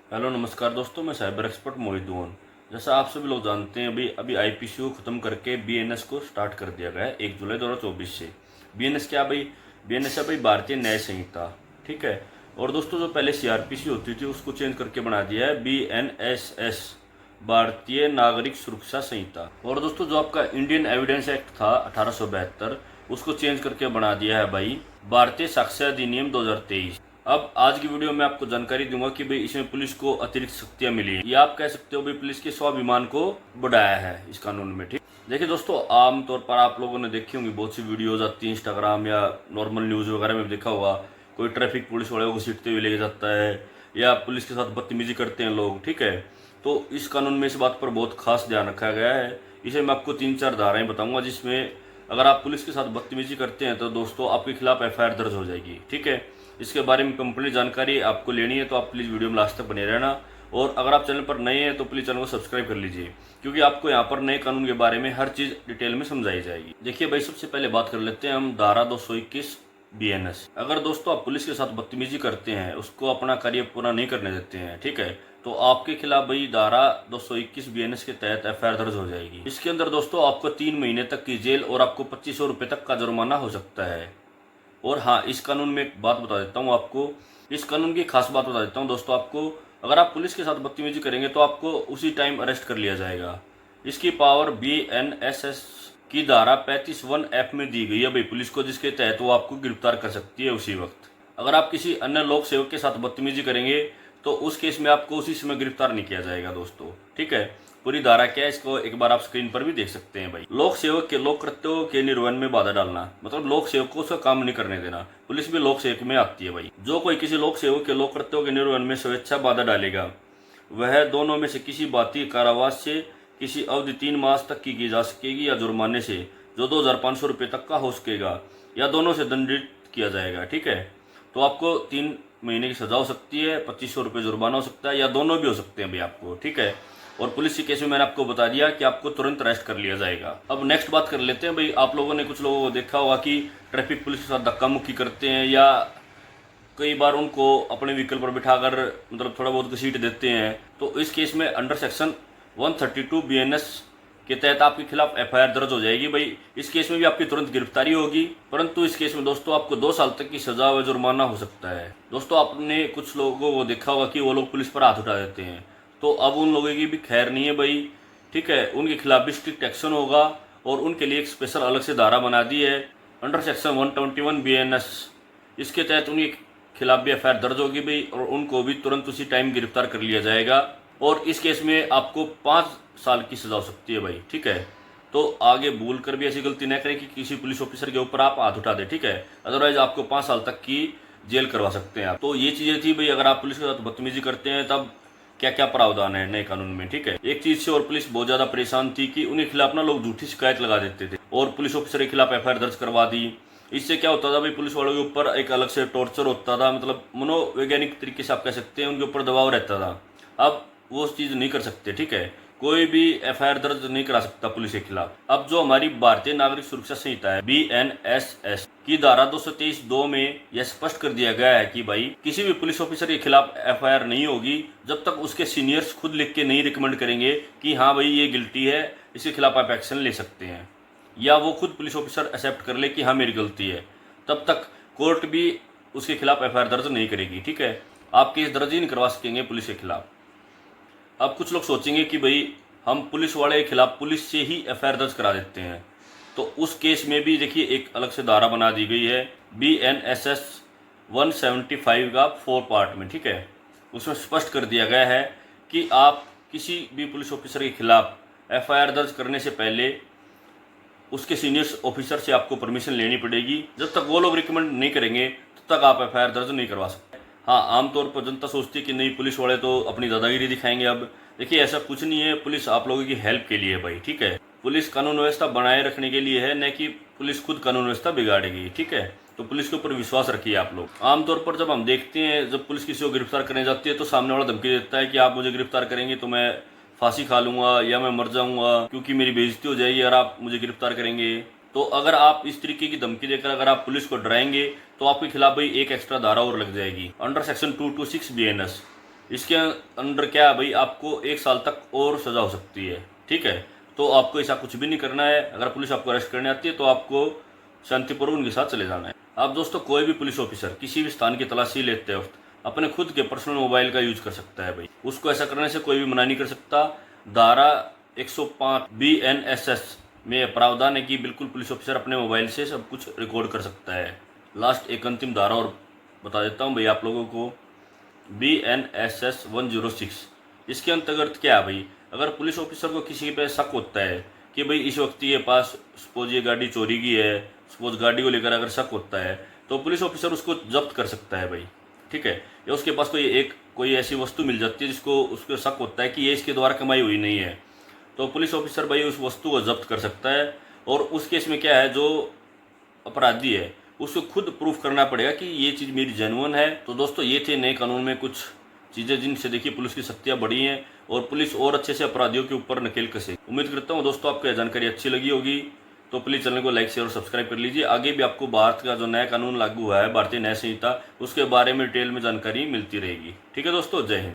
Hello नमस्कार दोस्तों, मैं साइबर एक्सपर्ट मोहित दुआन। जैसा आप सभी लोग जानते हैं, अभी अभी आईपीसी को ख़त्म करके बीएनएस को स्टार्ट कर दिया गया है 1 जुलाई 2024 से। बीएनएस क्या भाई? बीएनएस है भाई भारतीय न्याय संहिता। ठीक है। और दोस्तों, जो पहले सीआरपीसी होती थी उसको चेंज करके बना दिया है बीएनएसएस, भारतीय नागरिक सुरक्षा संहिता। और दोस्तों, जो आपका इंडियन एविडेंस एक्ट था 1872, उसको चेंज करके बना दिया है भाई भारतीय साक्ष्य अधिनियम 2023। अब आज की वीडियो में आपको जानकारी दूंगा कि भाई इसमें पुलिस को अतिरिक्त शक्तियां मिली हैं, या आप कह सकते हो भाई पुलिस के स्वाभिमान को बढ़ाया है इस कानून में। ठीक। देखिए दोस्तों, आमतौर पर आप लोगों ने देखी होंगी, बहुत सी वीडियोज आती है इंस्टाग्राम या नॉर्मल न्यूज़ वगैरह में भी देखा होगा, कोई ट्रैफिक पुलिस वाले को घसीटते हुए लेके जाता है या पुलिस के साथ बदतमीजी करते हैं लोग। ठीक है। तो इस कानून में इस बात पर बहुत खास ध्यान रखा गया है। इसे मैं आपको 3-4 धाराएं बताऊंगा, जिसमें अगर आप पुलिस के साथ बदतमीजी करते हैं तो दोस्तों आपके खिलाफ एफआईआर दर्ज हो जाएगी। ठीक है। इसके बारे में कंप्लीट जानकारी आपको लेनी है तो आप प्लीज़ वीडियो में लास्ट तक बने रहना। और अगर आप चैनल पर नए हैं तो प्लीज़ चैनल को सब्सक्राइब कर लीजिए, क्योंकि आपको यहाँ पर नए कानून के बारे में हर चीज़ डिटेल में समझाई जाएगी। देखिए भाई, सबसे पहले बात कर लेते हैं हम धारा 221 बीएनएस। अगर दोस्तों आप पुलिस के साथ बदतमीजी करते हैं, उसको अपना कार्य पूरा नहीं करने देते हैं, ठीक है, तो आपके खिलाफ भाई धारा 221 बीएनएस के तहत एफआईआर दर्ज हो जाएगी। इसके अंदर दोस्तों आपको 3 महीने तक की जेल और आपको 2500 रुपये तक का जुर्माना हो सकता है। और हाँ, इस कानून में एक बात बता देता हूँ आपको, इस कानून की खास बात बता देता हूँ दोस्तों आपको। अगर आप पुलिस के साथ बदतमीजी करेंगे तो आपको उसी टाइम अरेस्ट कर लिया जाएगा। इसकी पावर बीएनएसएस की धारा 35(1)(f) में दी गई है भाई पुलिस को, जिसके तहत वो आपको गिरफ्तार कर सकती है उसी वक्त। अगर आप किसी अन्य लोक सेवक के साथ बदतमीजी करेंगे तो उस केस में आपको उसी समय गिरफ्तार नहीं किया जाएगा दोस्तों। ठीक है। पूरी धारा क्या है, इसको एक बार आप स्क्रीन पर भी देख सकते हैं भाई। लोक सेवक के लोक कृत्यों के निर्वहन में बाधा डालना, मतलब लोक सेवक को उसका काम नहीं करने देना। पुलिस भी लोक सेवक में आती है भाई। जो कोई किसी लोक सेवक के लोक कृत्यों के निर्वहन में स्वेच्छा बाधा डालेगा, वह दोनों में से किसी बाती कारावास से किसी अवधि 3 मास तक की जा सकेगी, या जुर्माने से जो 2500 रुपये तक का हो सकेगा, या दोनों से दंडित किया जाएगा। ठीक है। तो आपको 3 महीने की सजा हो सकती है, 2500 रुपये जुर्माना हो सकता है, या दोनों भी हो सकते हैं भाई आपको। ठीक है। और पुलिस के केस में मैंने आपको बता दिया कि आपको तुरंत अरेस्ट कर लिया जाएगा। अब नेक्स्ट बात कर लेते हैं भाई, आप लोगों ने कुछ लोगों को देखा होगा कि ट्रैफिक पुलिस के साथ धक्का मुक्की करते हैं, या कई बार उनको अपने व्हीकल पर बिठाकर मतलब थोड़ा बहुत घसीट देते हैं। तो इस केस में अंडर सेक्शन 132 बीएनएस के तहत आपके खिलाफ एफआईआर दर्ज हो जाएगी भाई। इस केस में भी आपकी तुरंत गिरफ्तारी होगी, परंतु इस केस में दोस्तों आपको 2 साल तक की सजा व जुर्माना हो सकता है। दोस्तों, आपने कुछ लोगों को देखा होगा कि वो लोग पुलिस पर हाथ उठा देते हैं, तो अब उन लोगों की भी खैर नहीं है भाई। ठीक है। उनके खिलाफ भी स्ट्रिक्ट एक्शन होगा, और उनके लिए एक स्पेशल अलग से धारा बना दी है अंडर सेक्शन 121 बीएनएस। इसके तहत उनके खिलाफ भी एफआईआर दर्ज होगी भाई, और उनको भी तुरंत उसी टाइम गिरफ्तार कर लिया जाएगा। और इस केस में आपको 5 साल की सजा हो सकती है भाई। ठीक है। तो आगे भूल कर भी ऐसी गलती न करें कि किसी पुलिस ऑफिसर के ऊपर आप हाथ उठा दें। ठीक है। अदरवाइज आपको 5 साल तक की जेल करवा सकते हैं आप। तो ये चीज़ें थी भाई, अगर आप पुलिस के साथ बदतमीजी करते हैं तब क्या क्या प्रावधान है नए कानून में। ठीक है। एक चीज़ से और पुलिस बहुत ज़्यादा परेशान थी कि उनके खिलाफ ना लोग झूठी शिकायत लगा देते थे, और पुलिस ऑफिसर के खिलाफ एफआईआर दर्ज करवा दी। इससे क्या होता था भाई, पुलिस वालों के ऊपर एक अलग से टॉर्चर होता था, मतलब मनोवैज्ञानिक तरीके से आप कह सकते हैं, उनके ऊपर दबाव रहता था। अब वो उस चीज़ नहीं कर सकते। ठीक है। कोई भी एफआईआर दर्ज नहीं करा सकता पुलिस के खिलाफ। अब जो हमारी भारतीय नागरिक सुरक्षा संहिता है बीएनएसएस की धारा 223(2) में यह स्पष्ट कर दिया गया है कि भाई किसी भी पुलिस ऑफिसर के खिलाफ एफआईआर नहीं होगी जब तक उसके सीनियर्स खुद लिख के नहीं रिकमेंड करेंगे कि हाँ भाई ये गिल्टी है, इसके खिलाफ आप एक्शन ले सकते हैं, या वो खुद पुलिस ऑफिसर एक्सेप्ट कर ले कि हाँ मेरी गलती है, तब तक कोर्ट भी उसके खिलाफ एफआईआर दर्ज नहीं करेगी। ठीक है। आप केस दर्ज ही नहीं करवा सकेंगे पुलिस के खिलाफ। अब कुछ लोग सोचेंगे कि भाई हम पुलिस वाले के खिलाफ पुलिस से ही एफआईआर दर्ज करा देते हैं, तो उस केस में भी देखिए एक अलग से धारा बना दी गई है बीएनएसएस 175 का 4 पार्ट में। ठीक है। उसमें स्पष्ट कर दिया गया है कि आप किसी भी पुलिस ऑफिसर के खिलाफ एफआईआर दर्ज करने से पहले उसके सीनियर ऑफिसर से आपको परमिशन लेनी पड़ेगी। जब तक वो लोग रिकमेंड नहीं करेंगे तब तक आप एफआईआर दर्ज नहीं करवा सकते। हाँ, आमतौर पर जनता सोचती है कि नहीं पुलिस वाले तो अपनी दादागिरी दिखाएंगे। अब देखिए ऐसा कुछ नहीं है, पुलिस आप लोगों की हेल्प के लिए है भाई। ठीक है। पुलिस कानून व्यवस्था बनाए रखने के लिए है, न कि पुलिस खुद कानून व्यवस्था बिगाड़ेगी। ठीक है। तो पुलिस के ऊपर विश्वास रखिए आप लोग। आमतौर पर जब हम देखते हैं, जब पुलिस किसी को गिरफ्तार करने जाती है तो सामने वाला धमकी देता है कि आप मुझे गिरफ्तार करेंगे तो मैं फांसी खा लूंगा या मैं मर जाऊंगा, क्योंकि मेरी बेइज्जती हो जाएगी अगर आप मुझे गिरफ्तार करेंगे। तो अगर आप इस तरीके की धमकी देकर अगर आप पुलिस को डराएंगे तो आपके खिलाफ भाई एक एक्स्ट्रा धारा और लग जाएगी अंडर सेक्शन 226 बीएनएस। इसके अंडर क्या है भाई, आपको 1 साल तक और सजा हो सकती है। ठीक है, तो आपको ऐसा कुछ भी नहीं करना है। अगर पुलिस आपको अरेस्ट करने आती है तो आपको शांतिपूर्वक उनके साथ चले जाना है। आप दोस्तों कोई भी पुलिस ऑफिसर किसी भी स्थान की तलाशी लेते वक्त अपने खुद के पर्सनल मोबाइल का यूज कर सकता है भाई, उसको ऐसा करने से कोई भी मना नहीं कर सकता। धारा 105 BNSS में प्रावधान है कि बिल्कुल पुलिस ऑफिसर अपने मोबाइल से सब कुछ रिकॉर्ड कर सकता है। लास्ट एक अंतिम धारा और बता देता हूँ भाई आप लोगों को, BNSS 106। इसके अंतर्गत क्या है भाई, अगर पुलिस ऑफिसर को किसी पे शक होता है कि भाई इस व्यक्ति के पास सपोज ये गाड़ी चोरी की है, सपोज गाड़ी को लेकर अगर शक होता है तो पुलिस ऑफिसर उसको जब्त कर सकता है भाई। ठीक है, या उसके पास कोई ऐसी वस्तु मिल जाती है जिसको उसको शक होता है कि ये इसके द्वारा कमाई हुई नहीं है, तो पुलिस ऑफिसर भाई उस वस्तु को जब्त कर सकता है। और उस केस में क्या है, जो अपराधी है उसको खुद प्रूफ करना पड़ेगा कि ये चीज़ मेरी जेन्युइन है। तो दोस्तों ये थे नए कानून में कुछ चीज़ें जिनसे देखिए पुलिस की शक्तियाँ बढ़ी हैं और पुलिस और अच्छे से अपराधियों के ऊपर नकेल कसे। उम्मीद करता हूँ दोस्तों आपको यह जानकारी अच्छी लगी होगी, तो प्लीज़ चैनल को लाइक शेयर और सब्सक्राइब कर लीजिए। आगे भी आपको भारत का जो नया कानून लागू हुआ है, भारतीय न्याय संहिता, उसके बारे में डिटेल में जानकारी मिलती रहेगी। ठीक है दोस्तों, जय हिंद।